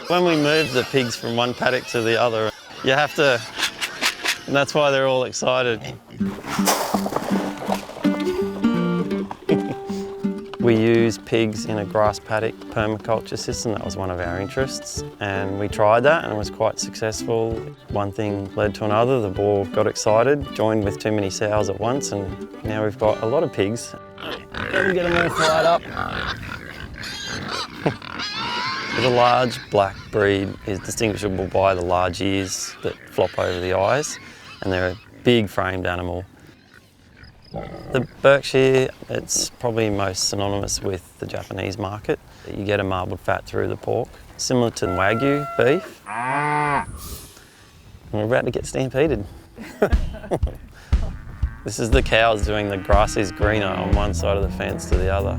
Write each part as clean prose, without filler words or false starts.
When we move the pigs from one paddock to the other, you have to, and that's why they're all excited. We use pigs in a grass paddock permaculture system. That was one of our interests, and we tried that and it was quite successful. One thing led to another. The boar got excited, joined with too many sows at once, and now we've got a lot of pigs. Let me get them all fired up. The large black breed is distinguishable by the large ears that flop over the eyes, and they're a big framed animal. The Berkshire, it's probably most synonymous with the Japanese market. You get a marbled fat through the pork, similar to Wagyu beef. And we're about to get stampeded. This is the cows doing the grass is greener on one side of the fence to the other.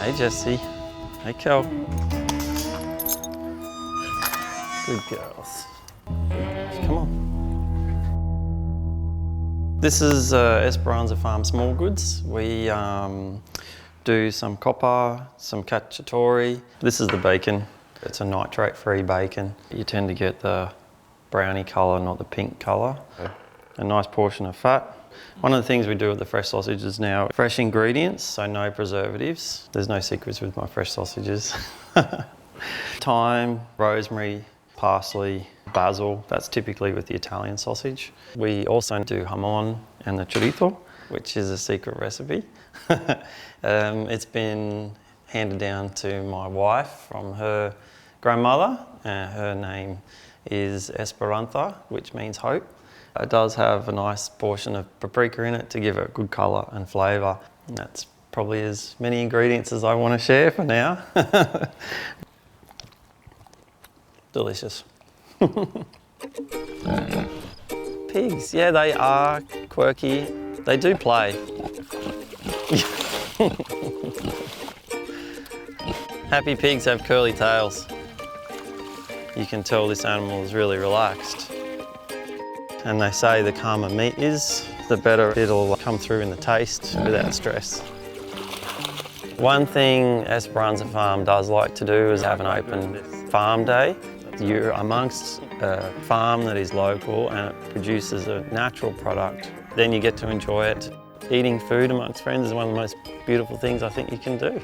Hey Jessie, hey Kel. Good girls. Come on. This is Esperanza Farm Small Goods. We do some copper, some cacciatore. This is the bacon. It's a nitrate-free bacon. You tend to get the browny colour, not the pink colour. Okay. A nice portion of fat. One of the things we do with the fresh sausages now, fresh ingredients, so no preservatives. There's no secrets with my fresh sausages. Thyme, rosemary, parsley, basil. That's typically with the Italian sausage. We also do jamon and the chorizo, which is a secret recipe. It's been handed down to my wife from her grandmother. Her name is Esperanza, which means hope. It does have a nice portion of paprika in it to give it good colour and flavour. And that's probably as many ingredients as I want to share for now. Delicious. Pigs, yeah, they are quirky. They do play. Happy pigs have curly tails. You can tell this animal is really relaxed. And they say the calmer meat is, the better it'll come through in the taste without stress. One thing Esperanza Farm does like to do is have an open farm day. You're amongst a farm that is local and it produces a natural product. Then you get to enjoy it. Eating food amongst friends is one of the most beautiful things I think you can do.